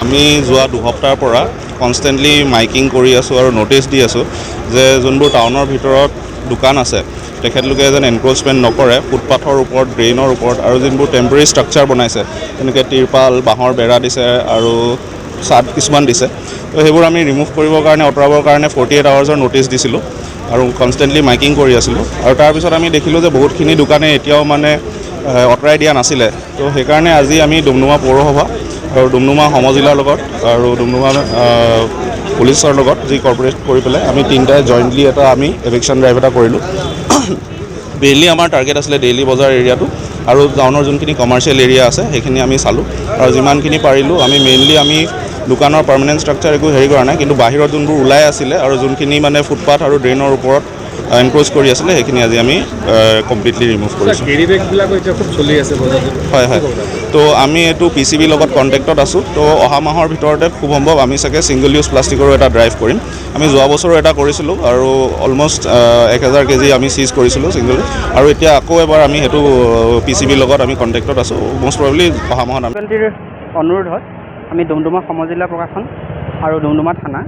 আমি যোৱা দুসপ্তাহৰ পৰা কনষ্টেণ্টলি মাইকিং কৰি আছোঁ আৰু ন'টিচ দি আছোঁ যে যোনবোৰ টাউনৰ ভিতৰত দোকান আছে তেখেতলোকে যেন এনক্ৰ'চমেণ্ট নকৰে, ফুটপাথৰ ওপৰত, ড্ৰেইনৰ ওপৰত আৰু যোনবোৰ টেম্পৰেৰী ষ্ট্ৰাকচাৰ বনাইছে তেনেকৈ তিৰপাল, বাঁহৰ বেৰা দিছে আৰু ছাদ কিছুমান দিছে। তো সেইবোৰ আমি ৰিমুভ কৰিবৰ কাৰণে, আঁতৰাবৰ কাৰণে 48 আৱাৰ্ছৰ ন'টিচ দিছিলোঁ আৰু কনষ্টেণ্টলি মাইকিং কৰি আছিলোঁ। আৰু তাৰপিছত আমি দেখিলোঁ যে বহুতখিনি দোকানে এতিয়াও মানে আঁতৰাই দিয়া নাছিলে। তো সেইকাৰণে আজি আমি ডুমডুমা পৌৰসভা আৰু ডুমডুমা সমজিলাৰ লগত আৰু ডুমডুমা পুলিচৰ লগত যি কৰ্পৰেট কৰি পেলাই আমি তিনিটাই জইণ্টলি এটা আমি এভিকশ্যন ড্ৰাইভ এটা কৰিলোঁ। মেইনলি আমাৰ টাৰ্গেট আছিলে ডেইলি বজাৰ এৰিয়াটো আৰু টাউনৰ যোনখিনি কমাৰ্চিয়েল এৰিয়া আছে সেইখিনি আমি চালোঁ আৰু যিমানখিনি পাৰিলোঁ আমি মেইনলি আমি দোকানৰ পাৰ্মানেণ্ট ষ্ট্ৰাকচাৰ একো হেৰি কৰা নাই, কিন্তু বাহিৰত যোনবোৰ ওলাই আছিলে আৰু যোনখিনি মানে ফুটপাথ আৰু ড্ৰেইনৰ ওপৰত এনক্ৰ'চ কৰি আছিলে সেইখিনি আজি আমি কমপ্লিটলি ৰিমুভ কৰিছোঁ। কেৰি বেগবিলাকো এতিয়া খুব চলি আছে বজাৰত। হয় হয়, তো আমি এইটো PCBৰ লগত কণ্টেক্টত আছোঁ। তো অহা মাহৰ ভিতৰতে খুব সম্ভৱ আমি চাগে ছিংগল ইউজ প্লাষ্টিকৰো এটা ড্ৰাইভ কৰিম। আমি যোৱা বছৰো এটা কৰিছিলোঁ আৰু অলম'ষ্ট 1000 কেজি আমি চিজ কৰিছিলোঁ ছিংগল, আৰু এতিয়া আকৌ এবাৰ আমি সেইটো PCBৰ লগত আমি কণ্টেক্টত আছোঁ। মষ্ট প্ৰবেবলি অহা মাহত আমি অনুৰোধত আমি ডুমডুমা সমজিলা প্ৰশাসন আৰু ডুমডুমা থানা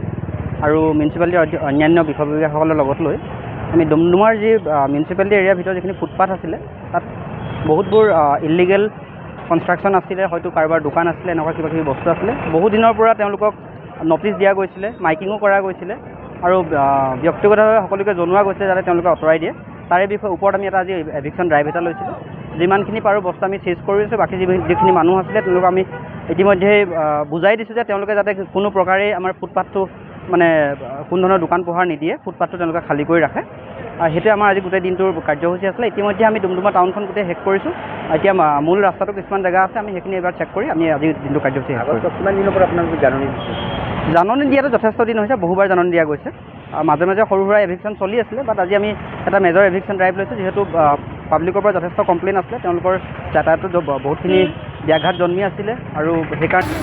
আৰু মিউনিচিপালিটিৰ অন্যান্য বিষয়ববীয়াসকলৰ লগত লৈ আমি ডুমডুমাৰ যি মিউনিচিপালিটি এৰিয়াৰ ভিতৰত যিখিনি ফুটপাথ আছিলে তাত বহুতবোৰ ইলিগেল কনষ্ট্ৰাকশ্যন আছিলে, হয়তো কাৰোবাৰ দোকান আছিলে, এনেকুৱা কিবা কিবি বস্তু আছিলে। বহু দিনৰ পৰা তেওঁলোকক ন'টিচ দিয়া গৈছিলে, মাইকিঙো কৰা গৈছিলে আৰু ব্যক্তিগতভাৱে সকলোকে জনোৱা গৈছে যাতে তেওঁলোকে আঁতৰাই দিয়ে। তাৰে বিষয়ে ওপৰত আমি এটা আজি এভিকশ্যন ড্ৰাইভ এটা লৈছিলোঁ। যিমানখিনি পাৰোঁ বস্তু আমি চিজ কৰি আছোঁ। বাকী যিখিনি মানুহ আছিলে তেওঁলোকক আমি ইতিমধ্যে বুজাই দিছোঁ যে তেওঁলোকে যাতে কোনো প্ৰকাৰেই আমাৰ ফুটপাথটো মানে কোনো ধৰণৰ দোকান পোহাৰ নিদিয়ে, ফুটপাথটো তেওঁলোকে খালী কৰি ৰাখে। আৰু সেইটোৱে আমাৰ আজি গোটেই দিনটোৰ কাৰ্যসূচী আছিলে। ইতিমধ্যে আমি ডুমডুমা টাউনখন গোটেই শেষ কৰিছোঁ। এতিয়া মূল ৰাস্তাটো কিছুমান জেগা আছে, আমি সেইখিনি এবাৰ চেক কৰি আমি আজি দিনটো কাৰ্যসূচী শেষ কৰিছোঁ। কিমান দিনৰ পৰা আপোনালোকে জাননী দিছে? জাননী দিয়াটো যথেষ্ট দিন হৈছে, বহুবাৰ জাননী দিয়া গৈছে। মাজে মাজে সৰু সুৰা এভিকশ্যন চলি আছিলে, বাট আজি আমি এটা মেজৰ এভিকশ্যন ড্ৰাইভ লৈছোঁ। যিহেতু পাব্লিকৰ পৰা যথেষ্ট কমপ্লেইন আছিলে, তেওঁলোকৰ যাতায়াতত বহুতখিনি ব্যাঘাত জন্মি আছিলে আৰু সেইকাৰণে